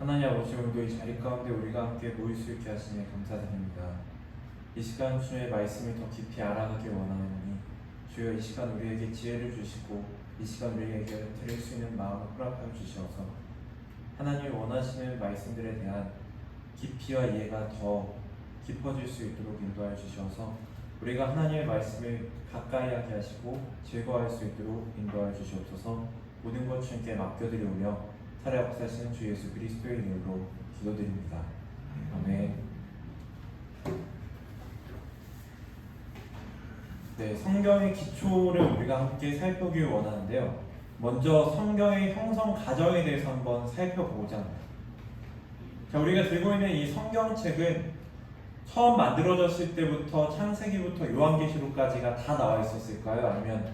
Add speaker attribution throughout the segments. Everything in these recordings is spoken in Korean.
Speaker 1: 하나님 아버지, 오늘도 이 자리 가운데 우리가 함께 모일 수 있게 하시니 감사드립니다. 이 시간 주의 말씀을 더 깊이 알아가길 원하노니 주여 이 시간 우리에게 지혜를 주시고 이 시간 우리에게 드릴 수 있는 마음을 허락하여 주셔서 하나님이 원하시는 말씀들에 대한 깊이와 이해가 더 깊어질 수 있도록 인도하여 주셔서 우리가 하나님의 말씀을 가까이 하게 하시고 즐거워할 수 있도록 인도하여 주시옵소서. 모든 것 주님께 맡겨드리오며 살아 역사하시는 주 예수 그리스도의 이름으로 기도드립니다. 아멘. 네, 성경의 기초를 우리가 함께 살펴보기 원하는데요. 먼저 성경의 형성 과정에 대해서 한번 살펴보고자 합니다. 자, 우리가 들고 있는 이 성경책은 처음 만들어졌을 때부터 창세기부터 요한계시록까지가 다 나와 있었을까요? 아니면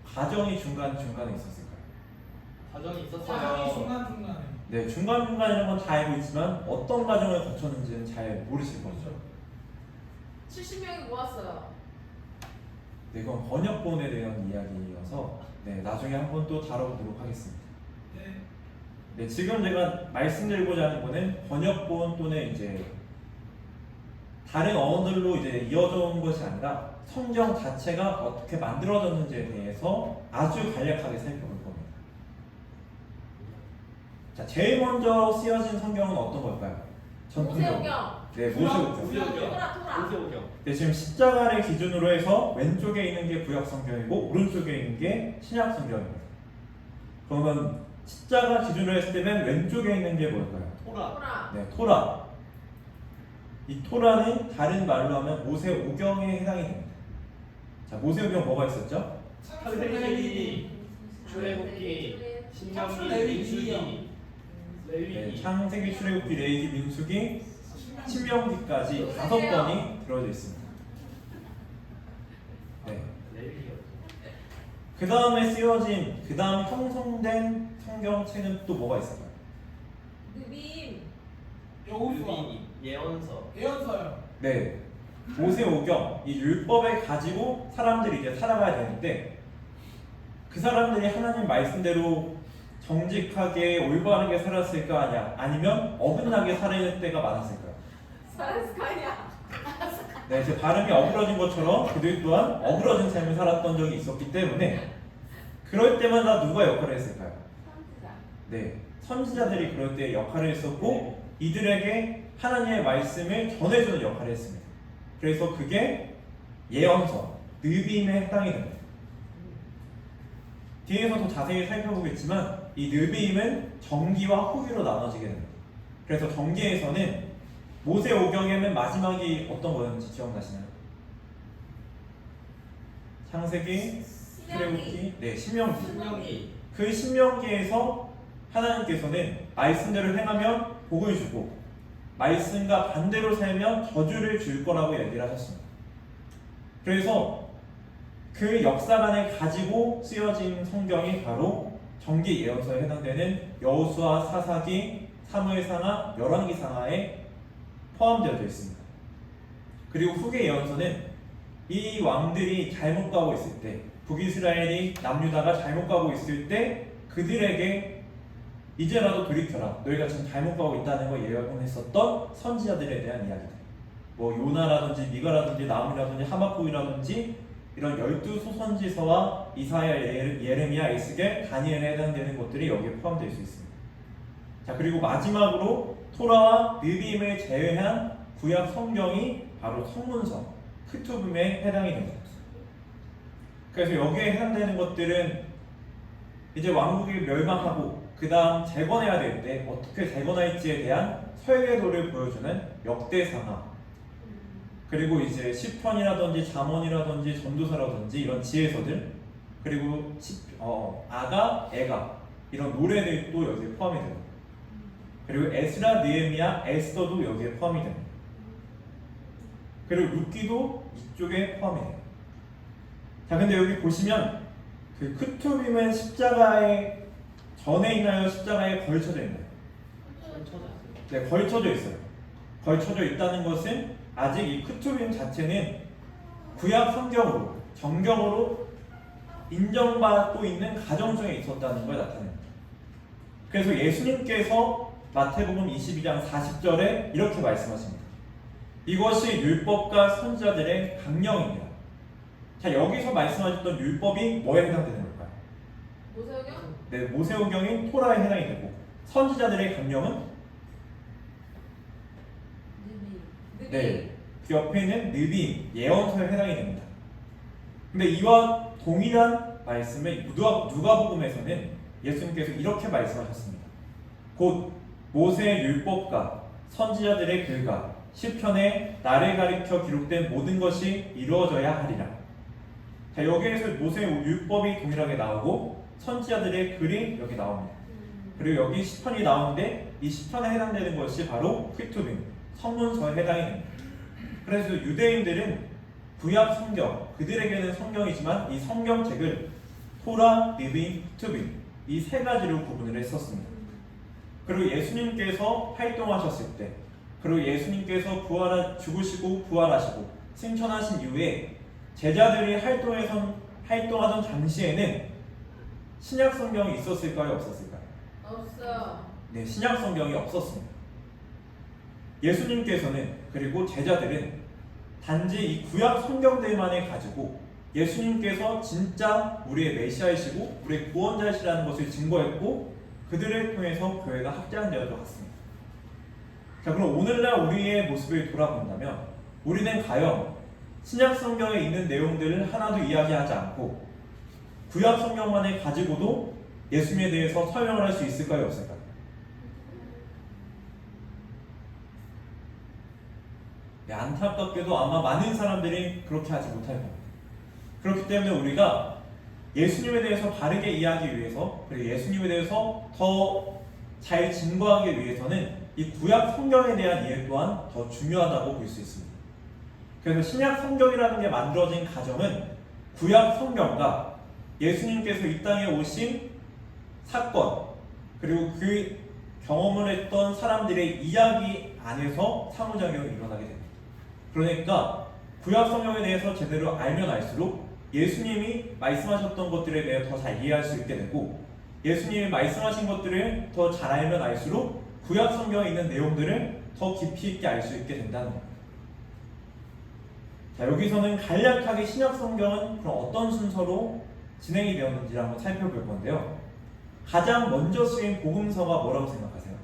Speaker 1: 과정이 중간중간에 있었을까요?
Speaker 2: 과정이 있었어요.
Speaker 3: 과정이 중간중간에.
Speaker 1: 네, 중간중간이라는 건 다 알고 있지만 어떤 과정을 거쳤는지는 잘 모르실 거죠.
Speaker 4: 70명이 모았어요.
Speaker 1: 네, 이건 번역본에 대한 이야기여서 나중에 한번 또 다뤄보도록 하겠습니다. 네, 지금 제가 말씀드리고자 하는 거는 번역본 또는 이제 다른 언어들로 이제 이어져 온 것이 아니라 성경 자체가 어떻게 만들어졌는지에 대해서 아주 간략하게 살펴볼 겁니다. 자, 제일 먼저 쓰여진 성경은 어떤 걸까요?
Speaker 4: 모세오경.
Speaker 1: 네, 모세오경.
Speaker 4: 토라.
Speaker 2: 모세오경.
Speaker 1: 네, 지금 십자가를 기준으로 해서 왼쪽에 있는 게 구약 성경이고 오른쪽에 있는 게 신약 성경입니다. 그러면 십자가 기준으로 했을 때는 왼쪽에 있는 게 뭘까요?
Speaker 2: 토라.
Speaker 1: 네, 토라. 이 토라는 다른 말로 하면 모세오경에 해당이 됩니다. 자, 모세오경 뭐가 있었죠?
Speaker 2: 창세기, 출애굽기, 신명기, 민수기,
Speaker 1: 네,
Speaker 2: 레위기.
Speaker 1: 창세기, 출애굽기, 레위기, 민수기, 신명기까지 5번이 들어져 있습니다. 네.
Speaker 2: 레위기였죠.
Speaker 1: 그 다음에 쓰여진, 그 다음 형성된 성경책은 또 뭐가 있을까요?
Speaker 4: 느빔.
Speaker 3: 여호수아.
Speaker 2: 유비, 예언서.
Speaker 3: 예언서요.
Speaker 1: 네, 모세오경, 이 율법을 가지고 사람들이 이제 살아가야 되는데 그 사람들이 하나님 말씀대로 정직하게 올바르게 살았을까 아니면 어긋나게 살아야 때가 많았을까요?
Speaker 4: 사라스카이야.
Speaker 1: 네, 제 발음이 어그러진 것처럼 그들 또한 어그러진 삶을 살았던 적이 있었기 때문에 그럴 때마다 누가 역할을 했을까요?
Speaker 4: 선지자.
Speaker 1: 네, 선지자들이 그럴 때 역할을 했었고 이들에게 하나님의 말씀을 전해주는 역할을 했습니다. 그래서 그게 예언서, 느빔에 해당이 됩니다. 뒤에서 더 자세히 살펴보겠지만 이 느빔은 정기와 후기로 나눠지게 됩니다. 그래서 정기에서는 모세오경에는 마지막이 어떤 거였는지 기억나시나요? 창세기, 출애굽기, 네, 신명기.
Speaker 2: 신명기.
Speaker 1: 그 신명기에서 하나님께서는 말씀대로 행하면 복을 주고 말씀과 반대로 살면 저주를 줄 거라고 얘기를 하셨습니다. 그래서 그 역사관을 가지고 쓰여진 성경이 바로 정기 예언서에 해당되는 여호수아, 사사기, 사무엘상하, 열왕기상하에 포함되어 있습니다. 그리고 후계 예언서는 이 왕들이 잘못 가고 있을 때, 북이스라엘이 남유다가 잘못 가고 있을 때 그들에게 이제라도 돌이켜라, 너희가 지금 잘못 가고 있다는 걸 예언했었던 선지자들에 대한 이야기들, 뭐 요나라든지 미가라든지 나훔이라든지 하박국이라든지 이런 12소선지서와 이사야, 예레미야, 에스겔, 다니엘에 해당되는 것들이 여기에 포함되어 있습니다. 자, 그리고 마지막으로 토라와 느빔을 제외한 구약 성경이 바로 성문서, 크투빔에 해당이 됩니다. 그래서 여기에 해당되는 것들은 이제 왕국이 멸망하고 그 다음 재건해야 될 때 어떻게 재건할지에 대한 설계도를 보여주는 역대상하, 그리고 이제 시편이라든지 잠언이라든지 전도서라든지 이런 지혜서들, 그리고 아가, 애가 이런 노래들도 여기에 포함이 돼요. 그리고 에스라, 느헤미야, 에스더도 여기에 포함이 됩니다. 그리고 룻기도 이쪽에 포함이 돼요. 자, 근데 여기 보시면 그 크투빔은 십자가에 전에 있나요? 십자가에 걸쳐져 있나요? 네, 걸쳐져 있어요. 걸쳐져 있다는 것은 아직 이 크투빔 자체는 구약 성경으로, 정경으로 인정받고 있는 가정 중에 있었다는 걸 나타냅니다. 그래서 예수님께서 마태복음 22장 40절에 이렇게 말씀하십니다. 이것이 율법과 선지자들의 강령입니다. 자, 여기서 말씀하셨던 율법이 뭐에 해당되는 걸까요?
Speaker 4: 모세오경?
Speaker 1: 네, 모세오경인 토라에 해당이 되고 선지자들의 강령은
Speaker 4: 느비.
Speaker 1: 네, 그 옆에 있는 느비 예언서에 해당이 됩니다. 근데 이와 동일한 말씀을 누가복음에서는 예수님께서 이렇게 말씀하셨습니다. 곧 모세의 율법과 선지자들의 글과 시편에 나를 가리켜 기록된 모든 것이 이루어져야 하리라. 자, 여기에서 모세의 율법이 동일하게 나오고 선지자들의 글이 여기 나옵니다. 그리고 여기 시편이 나오는데 이 시편에 해당되는 것이 바로 크투빈, 성문서에 해당이 됩니다. 그래서 유대인들은 구약 성경, 그들에게는 성경이지만 이 성경책을 토라, 느비, 크투빈 이 세 가지로 구분을 했었습니다. 그리고 예수님께서 활동하셨을 때, 그리고 예수님께서 죽으시고 부활하시고 승천하신 이후에 제자들이 활동하던 당시에는 신약 성경이 있었을까요, 없었을까요?
Speaker 4: 없어요.
Speaker 1: 네, 신약 성경이 없었습니다. 예수님께서는 그리고 제자들은 단지 이 구약 성경들만을 가지고 예수님께서 진짜 우리의 메시아이시고 우리의 구원자이시라는 것을 증거했고 그들을 통해서 교회가 확장되어져 갔습니다. 자, 그럼 오늘날 우리의 모습을 돌아본다면 우리는 과연 신약 성경에 있는 내용들을 하나도 이야기하지 않고 구약 성경만을 가지고도 예수님에 대해서 설명을 할 수 있을까요, 없을까요? 네, 안타깝게도 아마 많은 사람들이 그렇게 하지 못할 겁니다. 그렇기 때문에 우리가 예수님에 대해서 바르게 이해하기 위해서 그리고 예수님에 대해서 더 잘 증거하기 위해서는 이 구약 성경에 대한 이해 또한 더 중요하다고 볼 수 있습니다. 그래서 신약 성경이라는 게 만들어진 과정은 구약 성경과 예수님께서 이 땅에 오신 사건 그리고 그 경험을 했던 사람들의 이야기 안에서 상호작용이 일어나게 됩니다. 그러니까 구약 성경에 대해서 제대로 알면 알수록 예수님이 말씀하셨던 것들에 대해 더 잘 이해할 수 있게 되고 예수님이 말씀하신 것들을 더 잘 알면 알수록 구약 성경에 있는 내용들을 더 깊이 있게 알 수 있게 된다는 겁니다. 자, 여기서는 간략하게 신약 성경은 그럼 어떤 순서로 진행이 되었는지를 한번 살펴볼 건데요. 가장 먼저 쓰인 복음서가 뭐라고 생각하세요?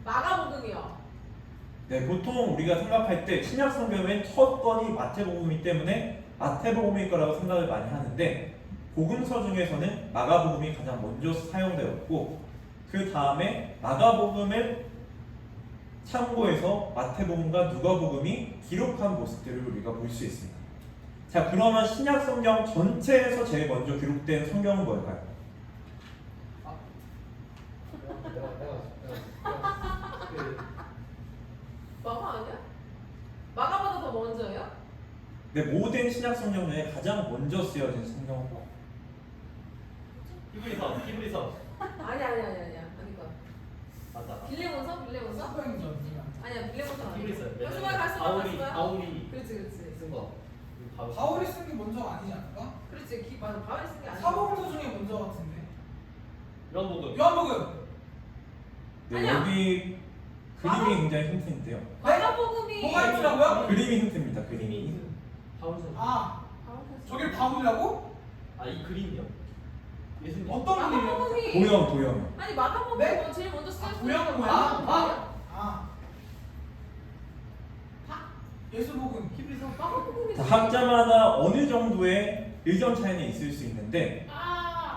Speaker 4: 마가복음이요.
Speaker 1: 네, 보통 우리가 생각할 때 신약 성경의 첫 건이 마태복음이기 때문에 마태복음일 거라고 생각을 많이 하는데 복음서 중에서는 마가복음이 가장 먼저 사용되었고 그 다음에 마가복음을 참고해서 마태복음과 누가복음이 기록한 모습들을 우리가 볼 수 있습니다. 자, 그러면 신약 성경 전체에서 제일 먼저 기록된 성경은 뭘까요?
Speaker 4: 마가 아니야? 마가보다 더 먼저예요?
Speaker 1: 네, 모든 신약 성경 중에 가장 먼저 쓰여진 성경은 뭐?
Speaker 2: 히브리서
Speaker 4: 아니야. 아니까.
Speaker 2: 맞다.
Speaker 4: 빌레몬서?
Speaker 3: 사도행전.
Speaker 4: 아니야, 빌레몬서 아니야.
Speaker 2: 히브리서.
Speaker 4: 갈수록.
Speaker 2: 바울이
Speaker 4: 그렇지.
Speaker 2: 쓴 거.
Speaker 3: 바울이 쓴 게 먼저 아니지 않을까?
Speaker 4: 그렇지. 맞아. 바울이 쓴 게 아니야.
Speaker 3: 사복음서 중에 먼저 같은데.
Speaker 2: 요한복음.
Speaker 3: 요한복음.
Speaker 1: 네,
Speaker 4: 아니야.
Speaker 1: 여기 그림이 굉장히 힌트인데요.
Speaker 4: 마가복음이
Speaker 3: 뭐가 있더라고요?
Speaker 1: 그림이 힌트입니다. 그림이.
Speaker 2: 바울서.
Speaker 3: 아,
Speaker 4: 바울서.
Speaker 3: 저길 바울이라고?
Speaker 2: 이 그림이요. 예수님.
Speaker 3: 어떤 분이에요?
Speaker 4: 마가복음이
Speaker 1: 도형.
Speaker 4: 아니 마가복음이
Speaker 3: 네?
Speaker 4: 제일 먼저 쓰였어.
Speaker 3: 도형 뭐야? 아, 예수복음.
Speaker 2: 히브리서.
Speaker 4: 마가복음이
Speaker 1: 자, 학자마다 어느 정도의 의견 차이는 있을 수 있는데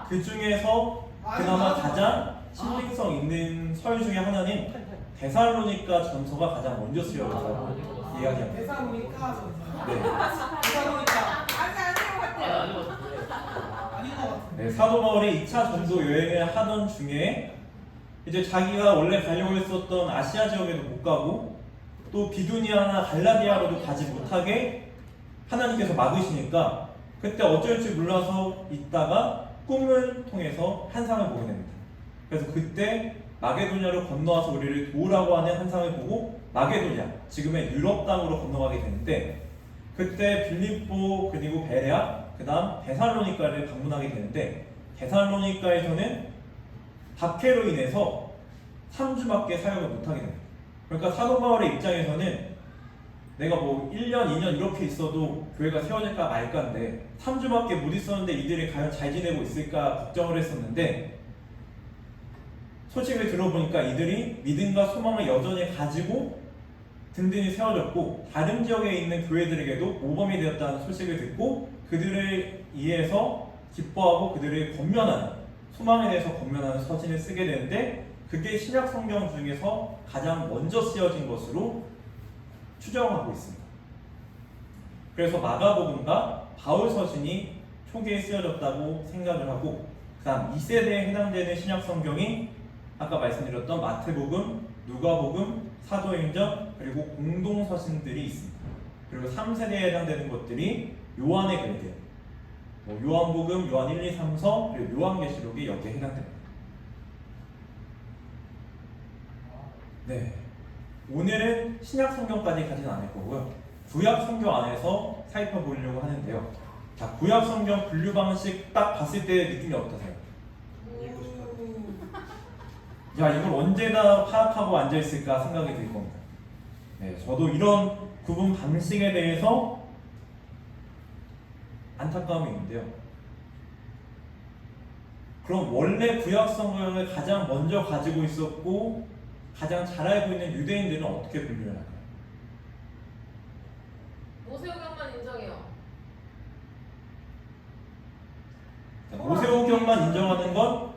Speaker 1: 그 중에서 그나마 가장 신빙성 있는 설 중에 하나는 데살로니가 전서가 가장 먼저 쓰여졌다고 이야기합니다.
Speaker 3: 데살로니가 전서.
Speaker 1: 네.
Speaker 3: 데살로니가
Speaker 4: 아닌 것 같아요.
Speaker 3: 아닌 것 같은데.
Speaker 1: 네, 사도 바울이 2차 전도 여행을 하던 중에 이제 자기가 원래 가려고 했었던 아시아 지역에도 못 가고 또 비두니아나 갈라디아로도 가지 못하게 하나님께서 막으시니까 그때 어쩔 줄 몰라서 있다가 꿈을 통해서 환상을 보게 됩니다. 그래서 그때 마게도냐로 건너와서 우리를 도우라고 하는 환상을 보고 마게도냐, 지금의 유럽 땅으로 건너가게 되는데 그때 빌립보 그리고 베레아, 그 다음 데살로니가를 방문하게 되는데 데살로니가에서는 박해로 인해서 3주밖에 사역을 못하게 됩니다. 그러니까 사도 바울의 입장에서는 내가 뭐 1년, 2년 이렇게 있어도 교회가 세워질까 말까인데 3주밖에 못 있었는데 이들이 과연 잘 지내고 있을까 걱정을 했었는데 소식을 들어보니까 이들이 믿음과 소망을 여전히 가지고 든든히 세워졌고 다른 지역에 있는 교회들에게도 모범이 되었다는 소식을 듣고 그들을 이해해서 기뻐하고 그들을 권면하는 소망에 대해서 권면하는 서신을 쓰게 되는데 그게 신약 성경 중에서 가장 먼저 쓰여진 것으로 추정하고 있습니다. 그래서 마가복음과 바울 서신이 초기에 쓰여졌다고 생각을 하고 그 다음 2세대에 해당되는 신약 성경이 아까 말씀드렸던 마태복음, 누가복음, 사도행전 그리고 공동서신들이 있습니다. 그리고 3세대에 해당되는 것들이 요한의 글들 요한복음, 요한 1, 2, 3서 그리고 요한계시록이 여기에 해당됩니다. 네, 오늘은 신약 성경까지 가지는 않을 거고요. 구약 성경 안에서 살펴보려고 하는데요. 자, 구약 성경 분류 방식 딱 봤을 때 느낌이 어떠세요? 야, 이걸 언제 다 파악하고 앉아있을까 생각이 들 겁니다. 네, 저도 이런 구분 방식에 대해서 안타까움이 있는데요. 그럼 원래 구약 성경을 가장 먼저 가지고 있었고 가장 잘 알고 있는 유대인들은 어떻게 분류를 할까요?
Speaker 4: 모세오경만 인정해요.
Speaker 1: 모세오경만 인정하는 건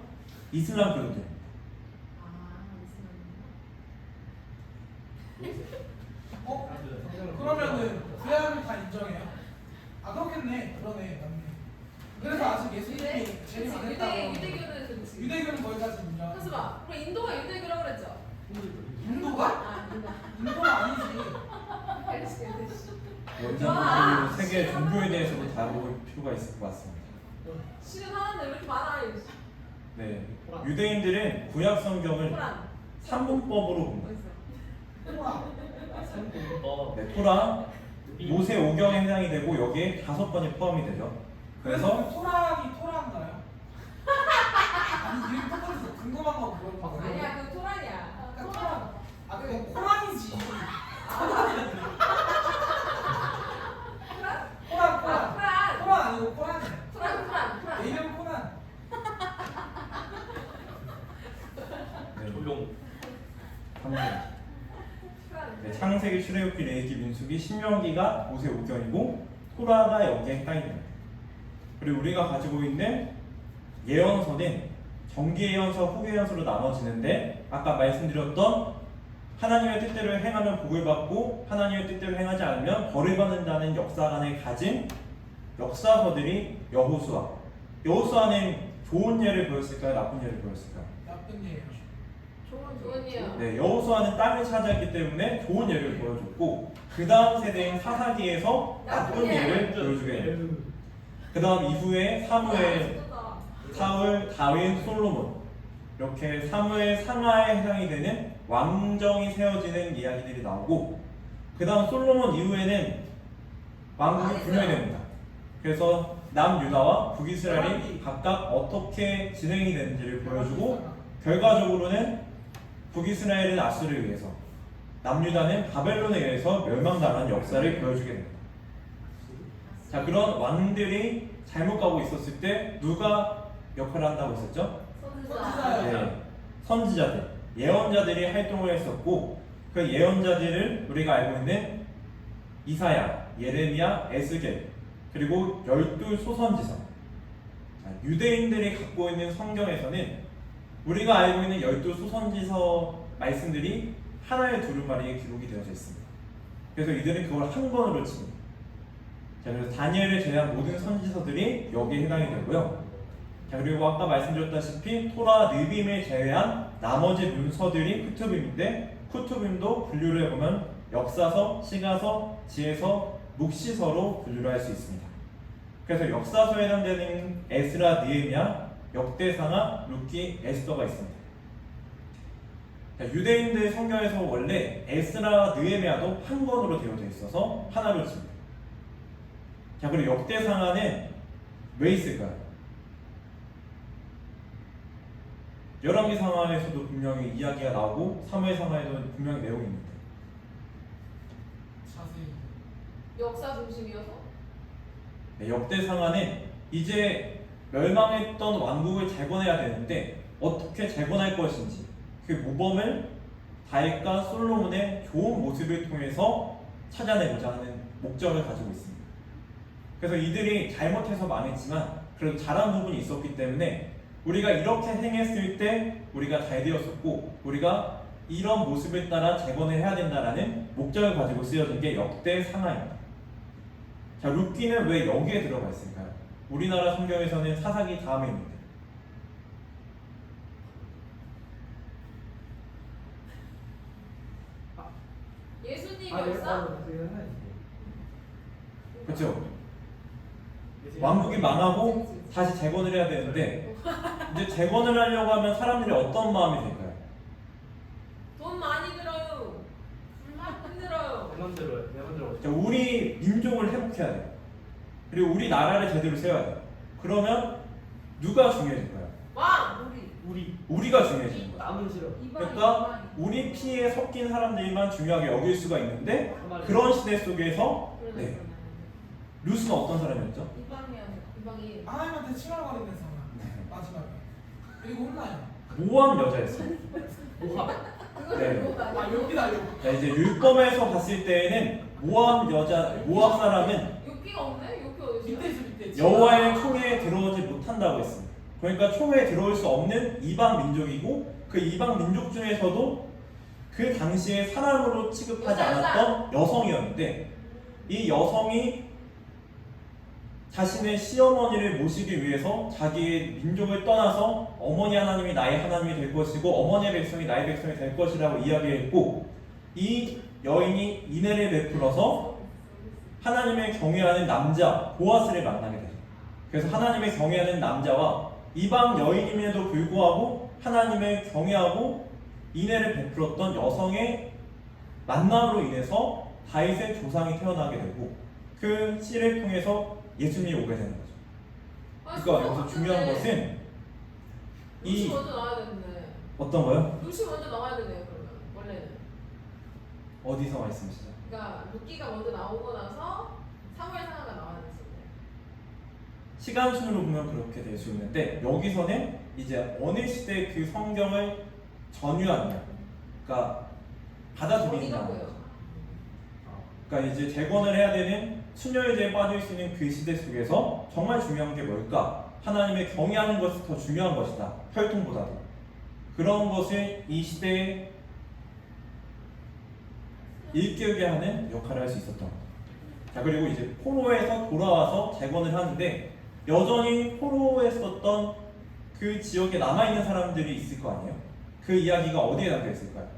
Speaker 1: 이슬람 교도들.
Speaker 3: 그러면은 구약을 다 인정해요? 그렇겠네. 그러네. 맞네. 그래서 아직 예수님이 제일 많았다고.
Speaker 4: 유대교는 그렇지.
Speaker 3: 유대교는 거기까지 인정.
Speaker 4: 하지 마. 그럼 인도가 유대교라고 그랬죠?
Speaker 3: 인도가?
Speaker 4: 아,
Speaker 3: 인도가 아니지.
Speaker 1: 원장님으로 세계 종교에 대해서도 다뤄볼 필요가 있을 것 같습니다.
Speaker 4: 실은 하는데 왜 이렇게 많아?
Speaker 1: 네, 유대인들은 구약 성경을
Speaker 4: 코란.
Speaker 1: 3문법으로 봅니다.
Speaker 3: 토라.
Speaker 1: 네, 토라, 모세 오경에 해당이 되고 여기에 5번이 포함이 되죠. 그래서
Speaker 3: 토란이 토라인가요? 아니 이름 똑같아서 궁금한 거 물어봐.
Speaker 4: 아니야, 그 토란이야.
Speaker 3: 그러니까 토란. 그건 코란이지. 코란.
Speaker 4: 코란.
Speaker 3: 코란 아니고 코란이야.
Speaker 4: 코란.
Speaker 3: 내 이름 코란.
Speaker 1: 네,
Speaker 2: 조용.
Speaker 1: 한번. 네, 창세기, 출애굽기, 레위기, 민수기, 신명기가 모세 오경이고 토라가 여기에 해당이 됩니다. 그리고 우리가 가지고 있는 예언서는 정기 예언서, 후기 예언서로 나눠지는데 아까 말씀드렸던 하나님의 뜻대로 행하면 복을 받고 하나님의 뜻대로 행하지 않으면 벌을 받는다는 역사관을 가진 역사서들이 여호수아는 좋은 예를 보였을까요? 나쁜 예를 보였을까요?
Speaker 3: 나쁜 예요.
Speaker 4: 좋은 예요.
Speaker 1: 네, 여호수아는 땅을 차지했기 때문에 좋은 예를 보여줬고 그 다음 세대인 사사기에서 나쁜 예를 보여주게 됩니다. 그 다음 이후에 사무엘, 사울, 다윗, 솔로몬 이렇게 사무엘 상하에 해당이 되는 왕정이 세워지는 이야기들이 나오고 그 다음 솔로몬 이후에는 왕국이 분열이 됩니다. 그래서 남유다와 북이스라엘이 각각 어떻게 진행이 되는지를 보여주고 결과적으로는 북이스라엘은 아수르에 의해서 남유다는 바벨론에 의해서 멸망당한 역사를 보여주게 됩니다. 자, 그런 왕들이 잘못 가고 있었을 때 누가 역할을 한다고 했었죠? 네, 선지자들, 예언자들이 활동을 했었고 그 예언자들을 우리가 알고 있는 이사야, 예레미야, 에스겔 그리고 12소선지서. 자, 유대인들이 갖고 있는 성경에서는 우리가 알고 있는 12소선지서 말씀들이 하나의 두루마리에 기록이 되어져 있습니다. 그래서 이들은 그걸 한 권으로 칩니다. 자, 그래서 다니엘을 제외한 모든 선지서들이 여기에 해당이 되고요. 자, 그리고 아까 말씀드렸다시피 토라, 느빔을 제외한 나머지 문서들이 쿠투빔인데 쿠투빔도 분류를 해보면 역사서, 시가서, 지혜서, 묵시서로 분류를 할 수 있습니다. 그래서 역사서에 해당되는 에스라, 느헤미야, 역대상하, 룻기, 에스더가 있습니다. 자, 유대인들 성경에서 원래 에스라, 느헤미야도 한 권으로 되어져 있어서 하나로 칩니다. 자, 그리고 역대상하는 왜 있을까요? 열왕기상하에서도 분명히 이야기가 나오고 사무엘상하에도 분명히 내용이 있는데
Speaker 3: 자세히.
Speaker 4: 역사 중심이어서.
Speaker 1: 네, 역대상하는 이제 멸망했던 왕국을 재건해야 되는데 어떻게 재건할 것인지 그 모범을 다윗과 솔로몬의 좋은 모습을 통해서 찾아내고자 하는 목적을 가지고 있습니다. 그래서 이들이 잘못해서 망했지만 그래도 잘한 부분이 있었기 때문에 우리가 이렇게 행했을 때 우리가 잘 되었었고 우리가 이런 모습을 따라 재건을 해야 된다라는 목적을 가지고 쓰여진 게 역대상하입니다. 자, 룻기는 왜 여기에 들어가 있을까요? 우리나라 성경에서는 사사기 다음에 있는데
Speaker 4: 예수님
Speaker 2: 아,
Speaker 4: 역사?
Speaker 1: 그렇죠? 왕국이 망하고 다시 재건을 해야 되는데 이제 재건을 하려고 하면 사람들이 어떤 마음이 들까요?
Speaker 4: 돈 많이 들어요. 힘들어요.
Speaker 2: 내 맘대로 내 맘대로.
Speaker 1: 자, 우리 민족을 회복해야 돼요. 그리고 우리 나라를 제대로 세워야 돼요. 그러면 누가 중요해질까요?
Speaker 4: 왕.
Speaker 2: 우리
Speaker 1: 우리가 중요해지는 거예요.
Speaker 2: 남은 싫어.
Speaker 1: 그러니까 우리 피에 섞인 사람들만 중요하게 여길 수가 있는데 그런 시대 속에서 네, 룻은 어떤 사람이었죠?
Speaker 4: 이방인.
Speaker 3: 하나님한테 칭얼거리는 사람. 마지막에. 그리고 혼나요.
Speaker 1: 모함 여자였어요.
Speaker 2: 모함.
Speaker 4: 그걸
Speaker 1: 네.
Speaker 4: 보고
Speaker 3: 아
Speaker 4: 다녀.
Speaker 3: 여기다 여기.
Speaker 1: 자, 이제 율법에서 봤을 때에는 모함 사람은
Speaker 4: 욕기가 없네. 욕기 어디 있어?
Speaker 3: 밑에 있어 밑에.
Speaker 1: 여호와의 총회에 들어오지 못한다고 했습니다. 그러니까 총회에 들어올 수 없는 이방 민족이고 그 이방 민족 중에서도 그 당시에 사람으로 취급하지 않았던 여성이었는데 이 여성이 자신의 시어머니를 모시기 위해서 자기의 민족을 떠나서 어머니 하나님이 나의 하나님이 될 것이고 어머니의 백성이 나의 백성이 될 것이라고 이야기했고 이 여인이 인애를 베풀어서 하나님을 경외하는 남자 보아스를 만나게 되죠. 그래서 하나님을 경외하는 남자와 이방 여인임에도 불구하고 하나님을 경외하고 인애를 베풀었던 여성의 만남으로 인해서 다윗의 조상이 태어나게 되고 그 씨를 통해서 예수님이 오게 되는 거죠. 그러니까 여기서 중요한 것은
Speaker 4: 루시
Speaker 1: 이
Speaker 4: 먼저 나와야 되는데.
Speaker 1: 어떤 거요?
Speaker 4: 루시 먼저 나와야 되네요. 그러면 원래는.
Speaker 1: 어디서 말씀이시죠?
Speaker 4: 그러니까 루키가 먼저 나오고 나서 사무엘 상하가 나와야 됐었네.
Speaker 1: 시간순으로 보면 그렇게 될 수 있는데 여기서는 이제 어느 시대 그 성경을 전유하느냐, 그러니까 받아들이느냐.
Speaker 4: 어디가 보여?
Speaker 1: 그러니까 이제 재건을 해야 되는 수녀의제에 빠져 있는 그 시대 속에서 정말 중요한 게 뭘까? 하나님의 경외하는 것이 더 중요한 것이다. 혈통보다도. 그런 것을 이 시대에 일깨우게 하는 역할을 할 수 있었던 거죠. 자, 그리고 이제 포로에서 돌아와서 재건을 하는데 여전히 포로에 있었던 그 지역에 남아있는 사람들이 있을 거 아니에요? 그 이야기가 어디에 담겨 있을까요?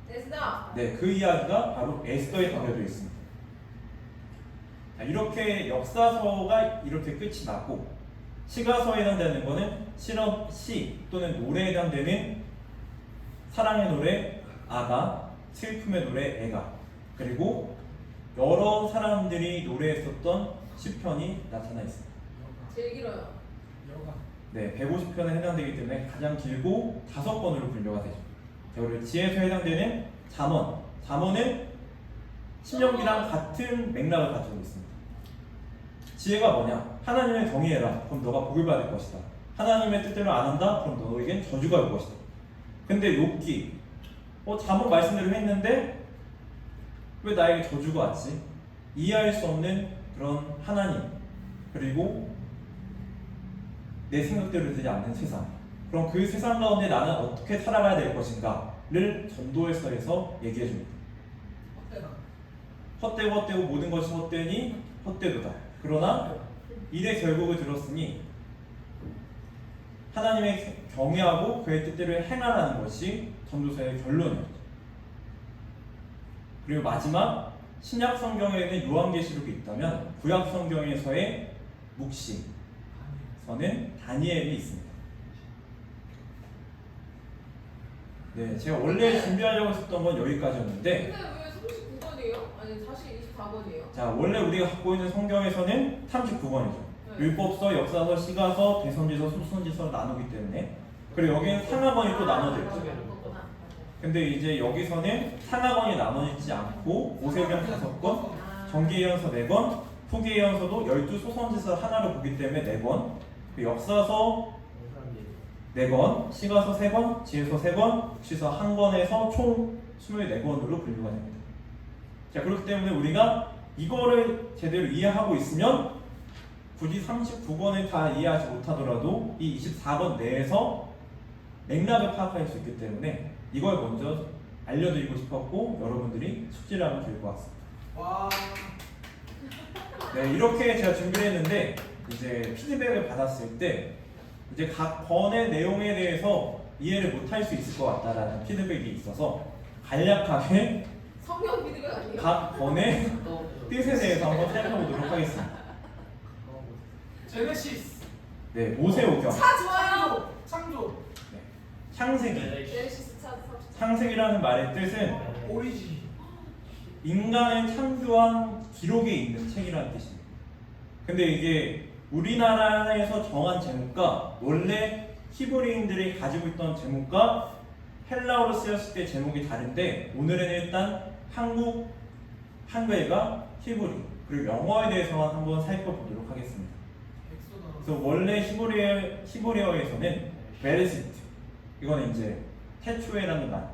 Speaker 4: 에스더.
Speaker 1: 네, 그 이야기가 바로 에스더에 담겨져 있습니다. 자, 이렇게 역사서가 이렇게 끝이 나고 시가서에 해당되는 거는 시 또는 노래에 해당되는 사랑의 노래 아가, 슬픔의 노래 애가, 그리고 여러 사람들이 노래했었던 시편이 나타나 있습니다.
Speaker 4: 제일 길어요.
Speaker 3: 여가.
Speaker 1: 네, 150편에 해당되기 때문에 가장 길고 5권으로 분류가 되죠. 자, 그리고 지혜서에 해당되는 잠언은 신명기랑 같은 맥락을 가지고 있습니다. 지혜가 뭐냐? 하나님을 경외해라. 그럼 너가 복을 받을 것이다. 하나님의 뜻대로 안 한다? 그럼 너에겐 저주가 올 것이다. 근데 욥기 잠언 말씀대로 했는데 왜 나에게 저주가 왔지? 이해할 수 없는 그런 하나님, 그리고 내 생각대로 되지 않는 세상. 그럼 그 세상 가운데 나는 어떻게 살아가야 될 것인가를 전도서에서 얘기해 줍니다.
Speaker 3: 헛되다.
Speaker 1: 헛되고 헛되고 모든 것이 헛되니 헛되도다. 그러나 일의 결국을 들었으니 하나님의 경외하고 그의 뜻대로 행하라는 것이 전도서의 결론이었죠. 그리고 마지막 신약 성경에는 요한계시록이 있다면 구약 성경에서의 묵시서는 다니엘이 있습니다. 네, 제가 원래 준비하려고 했었던 건 여기까지였는데
Speaker 4: 근데 왜 39번이에요? 아니 사실 24번이에요.
Speaker 1: 자, 원래 우리가 갖고 있는 성경에서는 39권이죠.
Speaker 4: 네.
Speaker 1: 율법서, 역사서, 시가서, 대선지서, 소선지서를 나누기 때문에 그리고 여기는 상하건이 또 나눠져 있죠. 근데 이제 여기서는 상하건이 나눠지지 않고 모세경 5건, 정기예언서 4건, 후기예언서도 12소선지서 하나로 보기 때문에 4건, 역사서 4건, 시가서 3건, 지혜서 3건, 시서 1건에서 총 24건으로 분류가 됩니다. 자, 그렇기 때문에 우리가 이거를 제대로 이해하고 있으면 굳이 39건을 다 이해하지 못하더라도 이 24건 내에서 맥락을 파악할 수 있기 때문에 이걸 먼저 알려드리고 싶었고 여러분들이 숙지를 하면 좋을 것 같습니다.
Speaker 3: 와.
Speaker 1: 네, 이렇게 제가 준비를 했는데 이제 피드백을 받았을 때 이제 각 번의 내용에 대해서 이해를 못할 수 있을 것 같다라는 피드백이 있어서 간략하게
Speaker 4: 성경 비디오 아니에요?
Speaker 1: 각 번의 뜻에 대해서 한번 살펴보도록 하겠습니다.
Speaker 3: 제네시스.
Speaker 1: 네, 모세오경,
Speaker 4: 차 좋아요.
Speaker 3: 창조.
Speaker 1: 창세기.
Speaker 4: 제네시스 차.
Speaker 1: 창세기라는 말의 뜻은
Speaker 3: 오리지.
Speaker 1: 인간을 창조한 기록에 있는 책이라는 뜻입니다. 근데 이게 우리나라에서 정한 제목과 원래 히브리인들이 가지고 있던 제목과 헬라어로 쓰였을 때 제목이 다른데 오늘은 일단 한글과 히브리 그리고 영어에 대해서만 한번 살펴보도록 하겠습니다. 그래서 원래 히브리어에서는 베레시트 이거는 이제 태초에라는 말.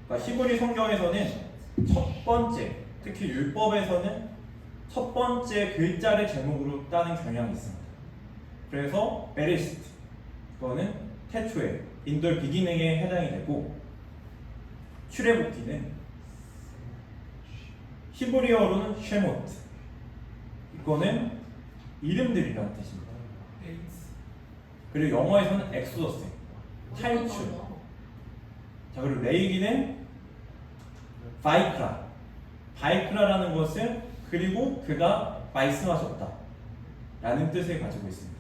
Speaker 1: 그러니까 히브리 성경에서는 첫 번째, 특히 율법에서는 첫 번째 글자를 제목으로 따는 경향이 있습니다. 그래서 베레시트 이거는 태초에 인돌 비기닝에 해당이 되고 출애굽기는 히브리어로는 쉐모트 이거는 이름들이라는 뜻입니다.
Speaker 3: 에이스.
Speaker 1: 그리고 영어에서는 엑소더스 탈출. 자, 그리고 레이기는 바이크라라는 것은 그리고 그가 말씀하셨다 라는 뜻을 가지고 있습니다.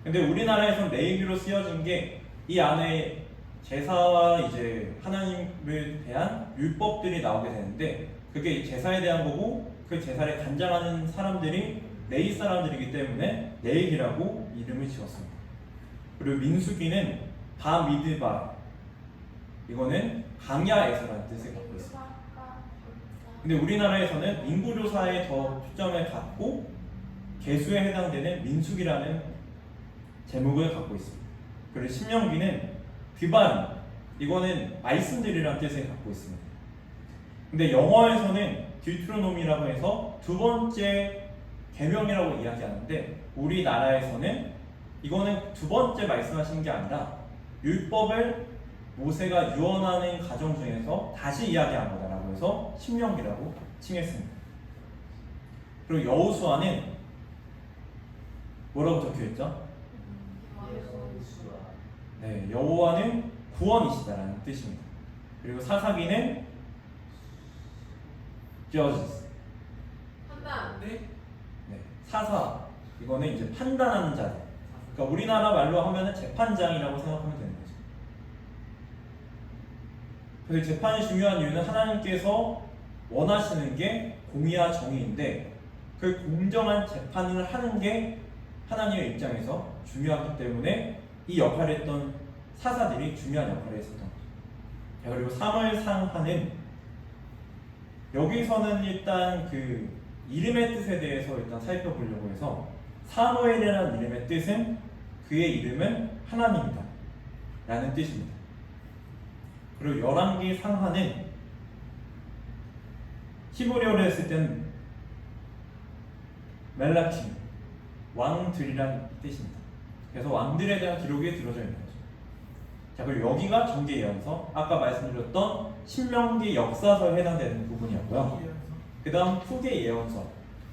Speaker 1: 근데 우리나라에선 레이기로 쓰여진 게 이 안에 제사와 이제 하나님을 대한 율법들이 나오게 되는데 그게 제사에 대한 거고 그 제사를 간장하는 사람들이 레이 사람들이기 때문에 레이기라고 이름을 지었습니다. 그리고 민수기는 바미드바 이거는 강야에서라는 뜻을 갖고 있습니다. 근데 우리나라에서는 인구조사에 더 초점을 갖고 계수에 해당되는 민수기라는 제목을 갖고 있습니다. 그리고 신명기는 드바리 이거는 말씀들이라는 뜻을 갖고 있습니다. 근데 영어에서는 듀트로노미라고 해서 두 번째 계명이라고 이야기하는데 우리나라에서는 이거는 두 번째 말씀하신 게 아니라 율법을 모세가 유언하는 과정 중에서 다시 이야기한 거다라고 해서 신명기라고 칭했습니다. 그리고 여호수아는 뭐라고 적혀있죠? 네, 여호와는 구원이시다라는 뜻입니다. 그리고 사사기는 judges.
Speaker 4: 판단.
Speaker 3: 네.
Speaker 1: 네, 사사 이거는 이제 판단하는 자들. 그러니까 우리나라 말로 하면은 재판장이라고 생각하면 되는 거죠. 그래서 재판이 중요한 이유는 하나님께서 원하시는 게 공의와 정의인데 그 공정한 재판을 하는 게 하나님의 입장에서 중요하기 때문에 이 역할을 했던 사사들이 중요한 역할을 했었던 거죠. 자, 그리고 사무엘상하는 여기서는 일단 그 이름의 뜻에 대해서 일단 살펴보려고 해서 사무엘이라는 이름의 뜻은 그의 이름은 하나님이다 라는 뜻입니다. 그리고 열왕기 상하는 히브리어로 했을 때는 멜라킴 왕들이라는 뜻입니다. 그래서 왕들에 대한 기록이 들어져 있는 거죠. 자, 그리고 여기가 정계예언서 아까 말씀드렸던 신명기 역사서에 해당되는 부분이었고요. 그 다음 후계 예언서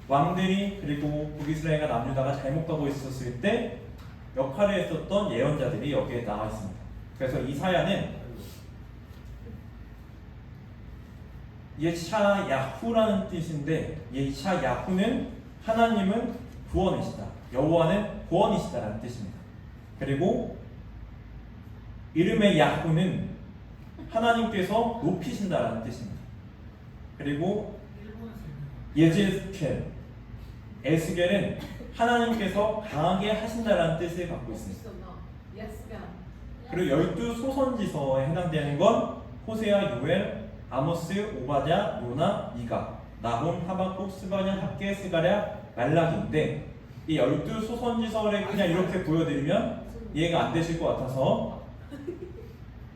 Speaker 1: 왕들이 그리고 북이스라엘과 남유다가 잘못 가고 있었을 때 역할을 했었던 예언자들이 여기에 나와 있습니다. 그래서 이사야는 예샤야후라는 뜻인데 예샤야후는 하나님은 구원이시다 여호와는 구원이시다라는 뜻입니다. 그리고 이름의 야후는 하나님께서 높이신다라는 뜻입니다. 그리고 예즈켈 에스겔은 하나님께서 강하게 하신다라는 뜻을 갖고 있습니다.
Speaker 4: 예스가.
Speaker 1: 그리고 12소선지서에 해당되는 건 호세아, 요엘, 아모스, 오바댜, 요나, 미가, 나훔, 하박국, 스바냐, 학개, 스가랴, 말라기인데 이 12소선지서를 그냥 이렇게 보여드리면 이해가 안 되실 것 같아서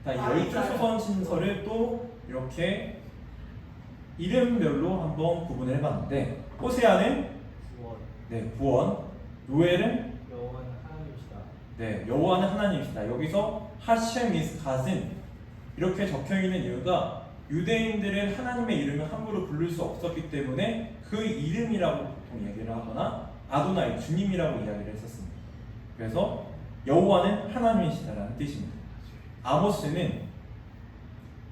Speaker 1: 이 12소선지서를 또 이렇게 이름별로 한번 구분을 해봤는데 호세아는
Speaker 2: 구원.
Speaker 1: 구원, 요엘은
Speaker 2: 여호와는 하나님이시다.
Speaker 1: 여호와는 하나님이시다. 여기서 하셴 미스 갓은 이렇게 적혀 있는 이유가 유대인들은 하나님의 이름을 함부로 부를 수 없었기 때문에 그 이름이라고 보통 얘기를 하거나 아도나이 주님이라고 이야기를 했었습니다. 그래서 여호와는 하나님이시다라는 뜻입니다. 아모스는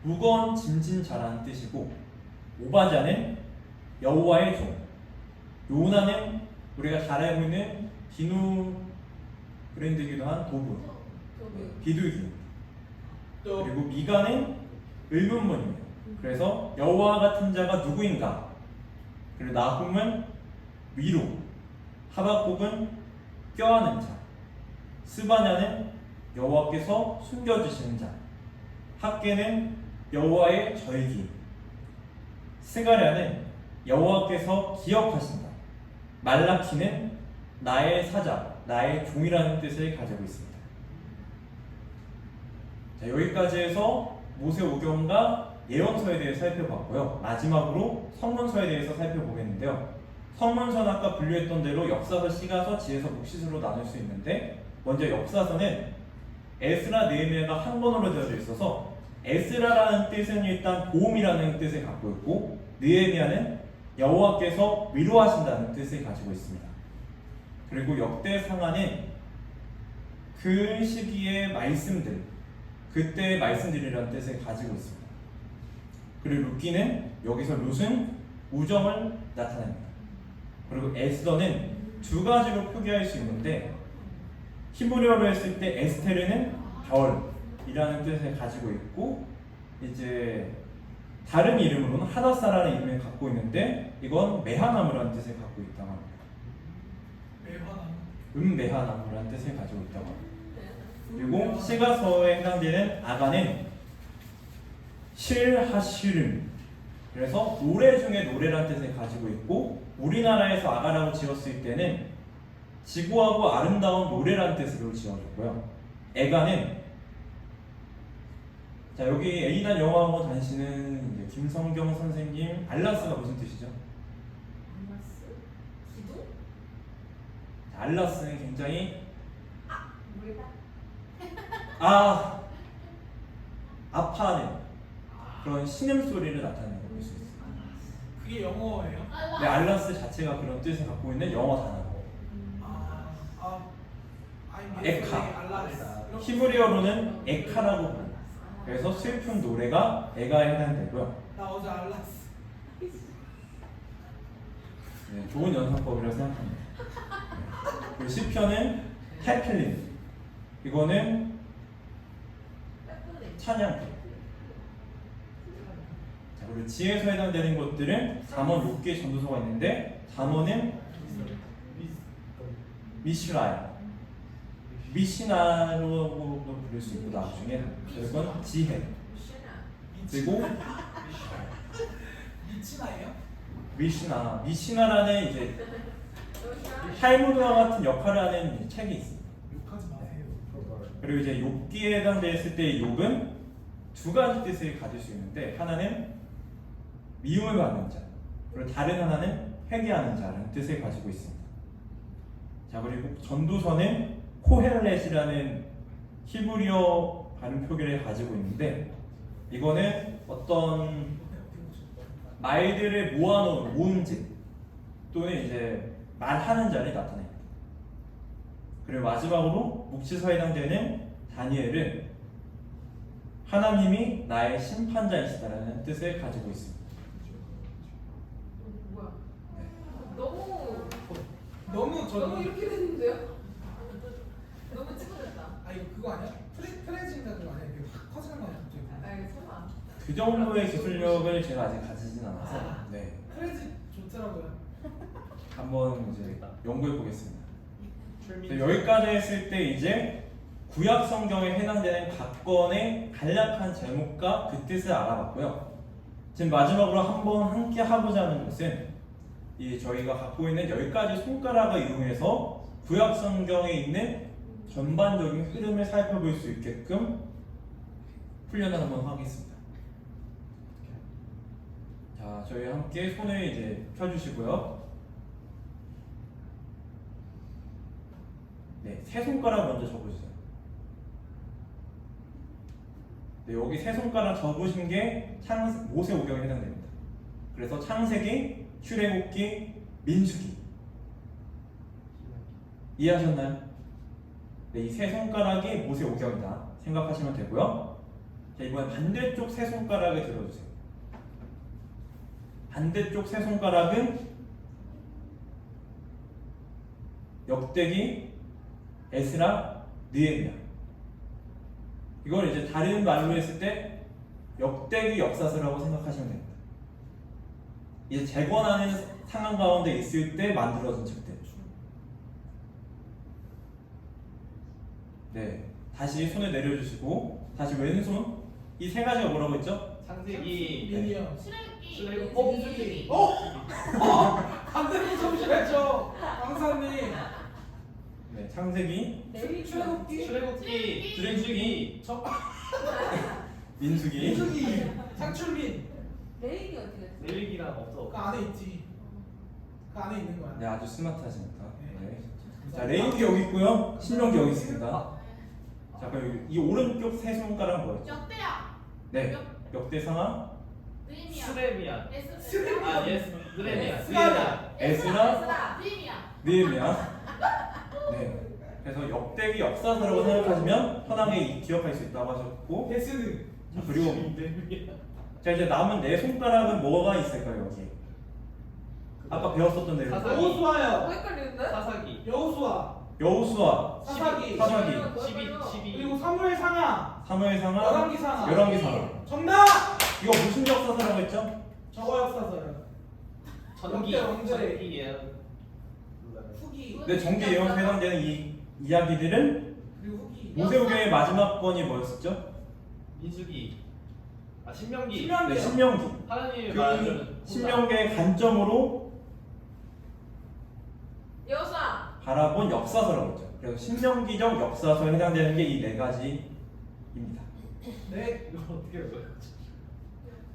Speaker 1: 무거운 짐진 자라는 뜻이고 오바댜는 여호와의 종, 요나는 우리가 잘 알고 있는 비누 브랜드이기도 한 도구, 비둘기,
Speaker 3: 또
Speaker 1: 그리고 미가는 의문문입니다. 그래서 여호와 같은 자가 누구인가? 그리고 나훔은 위로, 하박국은 껴안은 자, 스바냐는 여호와께서 숨겨주시는 자, 학개는 여호와의 절기, 스가랴는 여호와께서 기억하신다, 말라키는 나의 사자, 나의 종이라는 뜻을 가지고 있습니다. 자, 여기까지 해서 모세오경과 예언서에 대해 살펴봤고요. 마지막으로 성문서에 대해서 살펴보겠는데요. 성문서는 아까 분류했던 대로 역사서, 시가서, 지혜서, 묵시서로 나눌 수 있는데 먼저 역사서는 에스라, 느헤미야가 한 권으로 되어져 있어서 에스라라는 뜻은 일단 보험이라는 뜻을 갖고 있고 느헤미야는 여호와께서 위로하신다는 뜻을 가지고 있습니다. 그리고 역대상하는 그 시기의 말씀들, 그때의 말씀들이라는 뜻을 가지고 있습니다. 그리고 룻기는 여기서 룻은 우정을 나타냅니다. 그리고 에스더는 두 가지로 표기할 수 있는데 히브리어로 했을 때 에스테르는 별이라는 뜻을 가지고 있고 이제 다른 이름으로는 하다사라는 이름을 갖고 있는데 이건 메하나무라는 뜻을 갖고 있다고 합니다. 메하나무라는 뜻을 가지고 있다고 합니다. 그리고 시가서에 해당되는 아가는 실하시름, 그래서 노래 중에 노래라는 뜻을 가지고 있고 우리나라에서 아가라고 지었을 때는 지고하고 아름다운 노래라는 뜻으로 지어졌고요. 애가는 자 여기 A단 영어학원 다니시는 이제 김성경 선생님 알라스가 무슨 뜻이죠?
Speaker 4: 알라스? 기도?
Speaker 1: 자, 알라스는 굉장히
Speaker 4: 뭐다?
Speaker 1: 아파하는 그런 신음소리를 나타내는 걸 볼 수 있어요.
Speaker 3: 그게 영어예요?
Speaker 1: 근데 알라스 자체가 그런 뜻을 갖고 있는 영어 단어고 에카. 히브리어로는 에카라고 불러요. 그래서 슬픈 노래가 에가에 해당되고요.
Speaker 3: 나 어제 알랐어.
Speaker 1: 네, 좋은 연상법이라고 생각합니다. 그리고 시편은 해필린, 이거는 찬양. 자, 그리고 지혜서에 해당되는 것들은 잠언, 욥기, 전도서가 있는데 잠언은 미슈라야, 미시나로도 부를 수 있고 나중에 그건 지혜. 그리고
Speaker 3: 미치나예요?
Speaker 1: 미시나라는 이제 탈무드와 같은 역할을 하는 책이 있습니다.
Speaker 3: 욕하지 마세요.
Speaker 1: 그리고 이제 욥기에 해당됐을 때 욥은 두 가지 뜻을 가질 수 있는데 하나는 미움을 받는 자, 그리고 다른 하나는 회개하는 자라는 뜻을 가지고 있습니다. 자, 그리고 전도서는 코헬렛이라는 히브리어 발음 표기를 가지고 있는데 이거는 어떤 말들을 모아놓은 모음집 또는 이제 말하는 자를 나타냅니다. 그리고 마지막으로 묵시서에 해당되는 다니엘은 하나님이 나의 심판자이시다라는 뜻을 가지고 있습니다.
Speaker 4: 뭐야?
Speaker 1: 네.
Speaker 3: 너무
Speaker 4: 너무 이렇게 됐는데요? 너무 찌그렸다.
Speaker 3: 아 이거 그거 아니야? 프레징가 그거 아니야? 이게 확 커지는 거 아니야 갑자기?
Speaker 4: 설마.
Speaker 1: 그 정도의 기술력을 제가 아직 가지진 않아서 네,
Speaker 3: 프레징 좋더라고요.
Speaker 1: 한번 이제 연구해 보겠습니다. 여기까지 했을 때 이제 구약 성경에 해당되는 각건의 간략한 제목과 그 뜻을 알아봤고요. 지금 마지막으로 한번 함께 하고자 하는 것은 이 저희가 갖고 있는 10가지 손가락을 이용해서 구약 성경에 있는 전반적인 흐름을 살펴볼 수 있게끔 훈련을 한번 하겠습니다. 자, 저희 함께 손을 이제 펴주시고요. 네, 세 손가락 먼저 접으세요. 네, 여기 세 손가락 접으신 게 모세오경에 해당됩니다. 그래서 창세기, 출애굽기, 민수기. 이해하셨나요? 네, 이 세 손가락이 모세오경이다 생각하시면 되고요. 자, 이번에 반대쪽 세 손가락을 들어주세요. 반대쪽 세 손가락은 역대기, 에스라, 느헤미야. 이걸 이제 다른 말로 했을 때 역대기 역사서라고 생각하시면 됩니다. 이제 재건하는 상황 가운데 있을 때 만들어진 책들. 네, 다시 손을 내려주시고 다시 왼손. 이 세 가지가 뭐라고 했죠?
Speaker 2: 창세기,
Speaker 3: 민이요.
Speaker 4: 출애굽기,
Speaker 2: 출애굽기.
Speaker 3: 반대로 접으셔야죠. 강사님.
Speaker 1: 네, 창세기,
Speaker 3: 출애굽기.
Speaker 2: 출애굽기,
Speaker 1: 출애굽기,
Speaker 3: 저
Speaker 1: 민수기.
Speaker 3: 민수기. 상출민.
Speaker 4: 레인이 어떻게 됐어?
Speaker 2: 레위기랑 없어.
Speaker 3: 그 안에 있지. 그 안에 있는 거야.
Speaker 1: 네, 아주 스마트하시니까.
Speaker 3: 네.
Speaker 1: 네. 자, 레인기 여기 있고요. 신명기 여기 있습니다. 자, 그럼 이 오른쪽 세 손가락 뭐였죠?
Speaker 4: 역대야.
Speaker 1: 네, 역대상하,
Speaker 4: 느헤미야.
Speaker 2: 스레미야.
Speaker 3: 스레미야.
Speaker 2: 아, 예스. 느헤미야.
Speaker 3: 스가랴.
Speaker 1: 에스라,
Speaker 4: 느헤미야.
Speaker 1: 느헤미야. 네. 그래서 역대기 역사서라고 생각하시면 편하게 기억할 수 있다고 하셨고,
Speaker 3: 데스는.
Speaker 1: 자, 그리고 자, 이제 남은 네 손가락은 뭐가 있을까요 여기? 아까 배웠었던 내용.
Speaker 2: 사사기.
Speaker 3: 여호수아요.
Speaker 4: 헷갈리는데?
Speaker 2: 사사기.
Speaker 3: 여호수아.
Speaker 1: 여호수아,
Speaker 3: 사사기.
Speaker 1: 사사기.
Speaker 2: 12.
Speaker 3: 그리고 사무엘 상하.
Speaker 1: 사무엘상하,
Speaker 3: 열왕기 상하.
Speaker 1: 열왕기상하.
Speaker 3: 정답.
Speaker 1: 이거 무슨 역사서라고 했죠?
Speaker 3: 저거 역사서요.
Speaker 2: 전기.
Speaker 3: 역대 왕조의
Speaker 2: 전기 예언.
Speaker 3: 후기.
Speaker 1: 네, 정기 예언에 해당되는 이 이야기들은
Speaker 3: 그리고 후기.
Speaker 1: 모세오경의 마지막 권이 뭐였었죠?
Speaker 2: 민수기. 아, 신명기.
Speaker 3: 신명기.
Speaker 1: 네, 신명기.
Speaker 2: 하나님의 말을
Speaker 1: 그 신명기의 관점으로
Speaker 4: 여호수아.
Speaker 1: 바라본 역사서라고 했죠. 그래서 신명기적 역사서에 해당되는 게 이 네 가지입니다.
Speaker 3: 네.
Speaker 2: 이거 어떻게 할 거야?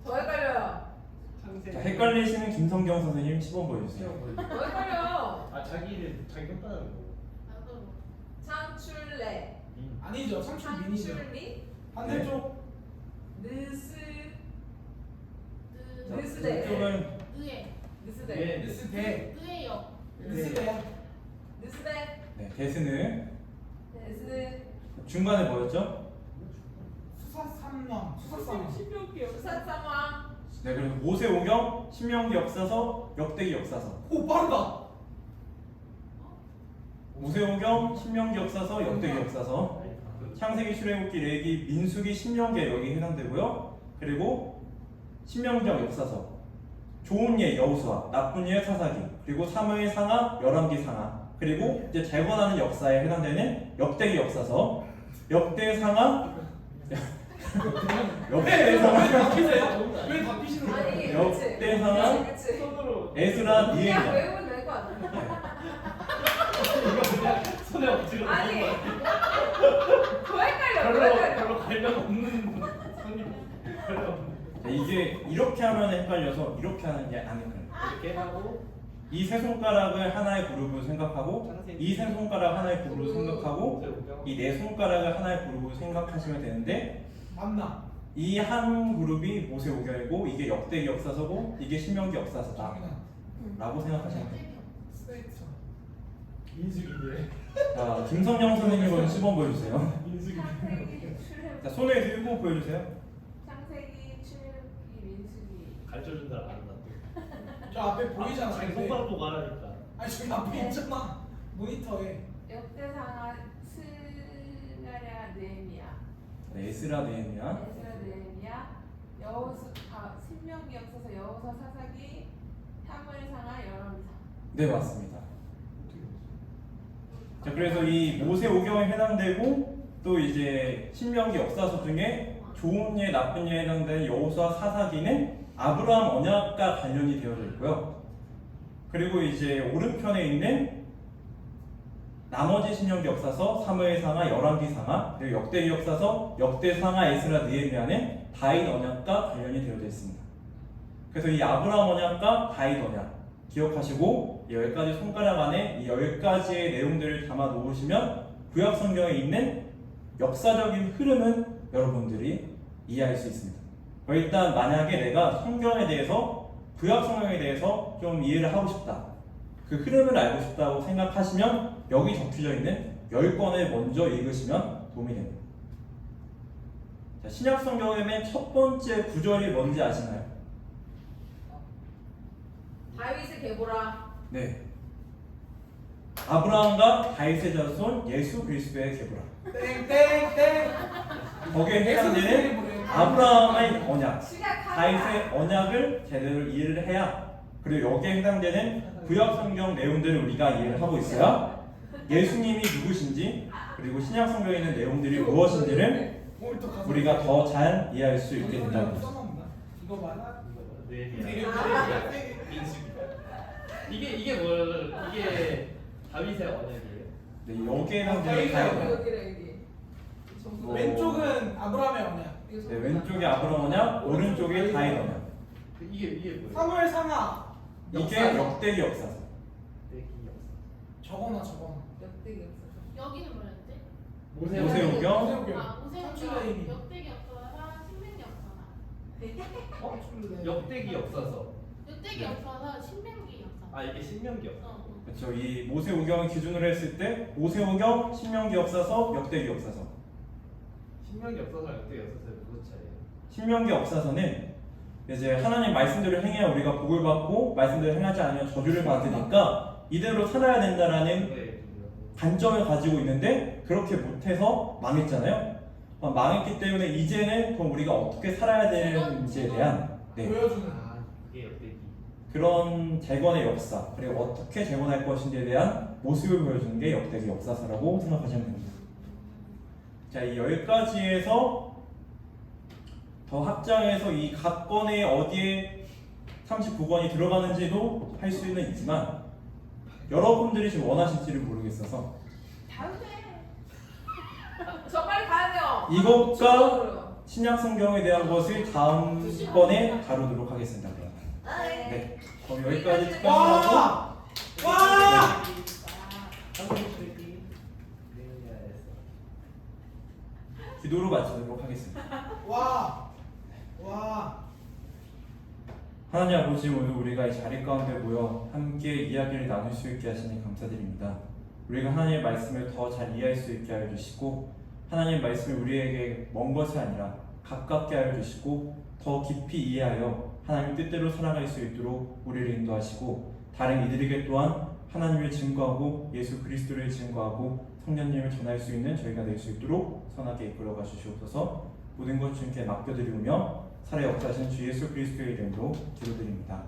Speaker 4: 더 헷갈려요.
Speaker 2: 창세기.
Speaker 1: 자, 헷갈리시는 김성경 선생님 10번 보여주세요.
Speaker 4: 더 헷갈려.
Speaker 2: 아, 자기 평가하는 거.
Speaker 4: 창출레.
Speaker 3: 아니죠. 상출민이죠.
Speaker 4: 창출리.
Speaker 3: 반대쪽.
Speaker 4: 느스.
Speaker 1: 자,
Speaker 4: 느스대.
Speaker 1: 이쪽은
Speaker 5: 느에
Speaker 4: 느스대.
Speaker 2: 네.
Speaker 3: 느스대.
Speaker 5: 느에요.
Speaker 3: 느스대.
Speaker 4: 느스대.
Speaker 1: 네, 데스는
Speaker 4: 데스.
Speaker 1: 중간에 뭐였죠?
Speaker 3: 수사삼남. 수사삼.
Speaker 4: 수사상황.
Speaker 1: 네, 그리고 모세오경, 신명기 역사서, 역대기 역사서.
Speaker 3: 오 빠르다.
Speaker 1: 모세오경, 신명기 역사서, 역대기 역사서. 창세기, 출애굽기, 레위기, 민수기, 신명기에 여기 해당되고요. 그리고 신명기적 역사서, 좋은 예 여호수아, 나쁜 예 사사기, 그리고 사무엘 상하, 열왕기 상하, 그리고 이제 재건하는 역사에 해당되는 역대기 역사서, 역대 상하, 역대 상하,
Speaker 3: 왜 바뀌세요? 왜 바뀌시는 거예요?
Speaker 4: 아니,
Speaker 1: 역대 상하,
Speaker 4: 그치.
Speaker 2: 손으로.
Speaker 1: 에스라,
Speaker 4: 그냥
Speaker 1: 니에미야.
Speaker 4: 외우면 될 거 아니야?
Speaker 2: 이거 그냥 손에 엎지고
Speaker 4: 아니.
Speaker 2: 있는
Speaker 4: 더 헷갈려. 더
Speaker 2: 별로
Speaker 4: 헷갈려.
Speaker 2: 별로 관련 없는 손이 별로 없는.
Speaker 1: 자, 이게 이렇게 하면 헷갈려서 이렇게 하는 게 안 헷갈려요.
Speaker 2: 이렇게 하고
Speaker 1: 이 세 손가락을 하나의 그룹으로 생각하고, 이 세 손가락 하나의 그룹으로 생각하고, 이 네 손가락을 하나의 그룹으로 생각하시면 되는데,
Speaker 3: 맞나?
Speaker 1: 이 한 그룹이 모세오경이고 이게 역대기 역사서고 이게 신명기 역사서다 라고 생각하시면 돼요.
Speaker 3: 스트레이트.
Speaker 2: 민수기인데.
Speaker 1: 자, 김성령 선생님은 시범 보여주세요.
Speaker 2: 민수기.
Speaker 4: 창세기, 출애굽기.
Speaker 1: 자, 손에 들고 보여주세요.
Speaker 4: 창세기, 출애굽기, 민수기.
Speaker 2: 가르쳐 준 사람 안 나.
Speaker 3: 저 앞에 보이잖아.
Speaker 2: 자기
Speaker 3: 근데.
Speaker 2: 손가락 보고 하라니까.
Speaker 3: 아니 저기 앞에 있잖아. 모니터에.
Speaker 4: 역대상하, 스가랴, 느헤미야.
Speaker 1: 네, 에스라 느헤미야.
Speaker 4: 에스라, 느헤미야. 신명기 역사서, 여호수아, 사사기, 사무엘상하, 열왕기상.
Speaker 1: 네, 맞습니다. 자, 그래서 이 모세오경에 해당되고 또 이제 신명기 역사서 중에 좋은 예, 나쁜 예에 해당되는 여호수아 사사기는 아브라함 언약과 관련이 되어져 있고요. 그리고 이제 오른편에 있는 나머지 신명기 역사서, 사무엘상하, 열왕기상하, 그리고 역대기 역사서, 역대상하, 에스라, 느헤미야는 다윗 언약과 관련이 되어져 있습니다. 그래서 이 아브라함 언약과 다윗 언약 기억하시고 이 10가지 손가락 안에 이 10가지의 내용들을 담아 놓으시면 구약 성경에 있는 역사적인 흐름은 여러분들이 이해할 수 있습니다. 일단 만약에 내가 성경에 대해서 구약 성경에 대해서 좀 이해를 하고 싶다, 그 흐름을 알고 싶다고 생각하시면 여기 적혀져 있는 10권을 먼저 읽으시면 도움이 됩니다. 자, 신약 성경의 맨 첫 번째 구절이 뭔지 아시나요?
Speaker 4: 다윗의 계보라.
Speaker 1: 네. 아브라함과 다윗의 자손 예수 그리스도의 계보라.
Speaker 3: 땡땡땡.
Speaker 1: 거기에 해당되는
Speaker 3: 예수
Speaker 1: 아브라함의 언약,
Speaker 4: 시작하자.
Speaker 1: 다윗의 언약을 제대로 이해를 해야, 그리고 여기에 해당되는 구약 성경 내용들을 우리가 이해를 하고 있어야 예수님이 누구신지, 그리고 신약 성경에 있는 내용들이 무엇인지를 우리가 더 잘 이해할 수 있게 된다는 거죠.
Speaker 3: 이거 맞아?
Speaker 2: 네. 이게 뭐야? 이게 다윗의 언약이에요?
Speaker 1: 네, 여기에 해당되는 다윗.
Speaker 4: 여기래 여기.
Speaker 1: 뭐-
Speaker 3: 왼쪽은 아브라함의 언약.
Speaker 1: 네, 왼쪽에 아브라함 언약, 오른쪽에 다윗 언약.
Speaker 2: 이게 뭐예요?
Speaker 3: 사무엘 상하.
Speaker 1: 이게 역대기 역사서.
Speaker 2: 역대기 역사.
Speaker 3: 저거나 저거나.
Speaker 4: 역대기 역사.
Speaker 5: 여기는 뭐였지?
Speaker 1: 모세오경.
Speaker 3: 모세오경.
Speaker 5: 아,
Speaker 3: 삼출레이미.
Speaker 5: 모세오경, 역대기 역사사, 신명기 역사사.
Speaker 3: 삼출레.
Speaker 2: 역대기 역사서.
Speaker 5: 역대기
Speaker 1: 네.
Speaker 5: 역사사, 신명기 역사사.
Speaker 2: 아 이게 신명기 역사.
Speaker 1: 그렇죠. 이 모세오경을 기준으로 했을 때 모세오경, 신명기 역사서, 역대기 역사서.
Speaker 2: 신명기 역사서 역대기 역사서 무슨 차이예요?
Speaker 1: 신명기 역사서는 이제 하나님 말씀대로 행해야 우리가 복을 받고 말씀대로 행하지 않으면 저주를 받으니까 이대로 살아야 된다라는
Speaker 2: 네.
Speaker 1: 관점을 가지고 있는데 그렇게 못해서 망했잖아요. 망했기 때문에 이제는 그럼 우리가 어떻게 살아야 되는지에 대한
Speaker 3: 보여주는.
Speaker 2: 아 이게 역대기.
Speaker 1: 그런 재건의 역사, 그리고 어떻게 재건할 것인지에 대한 모습을 보여주는 게 역대기 역사서라고 생각하시면 됩니다. 자, 이 10가지에서 더 확장해서 이 각 건에 어디에 39권이 들어가는지도 할 수는 있지만 여러분들이 지금 원하실지를 모르겠어서
Speaker 4: 저 빨리 가야 돼요.
Speaker 1: 이것과 신약 성경에 대한 것을 다음 번에 다루도록 하겠습니다. 네, 그럼 여기까지 특강하고
Speaker 3: 와! 와!
Speaker 1: 기도로 마치도록 하겠습니다.
Speaker 3: 와! 와!
Speaker 1: 하나님 아버지, 오늘 우리가 이 자리 가운데 모여 함께 이야기를 나눌 수 있게 하시니 감사드립니다. 우리가 하나님의 말씀을 더 잘 이해할 수 있게 하여 주시고 하나님의 말씀을 우리에게 먼 것이 아니라 가깝게 하여 주시고 더 깊이 이해하여 하나님 뜻대로 살아갈 수 있도록 우리를 인도하시고 다른 이들에게 또한 하나님을 증거하고 예수 그리스도를 증거하고 성령님을 전할 수 있는 저희가 될 수 있도록 선하게 이끌어가 주시옵소서. 모든 것 주님께 맡겨드리며 살아 역사하신 주 예수 그리스도의 이름으로 기도드립니다.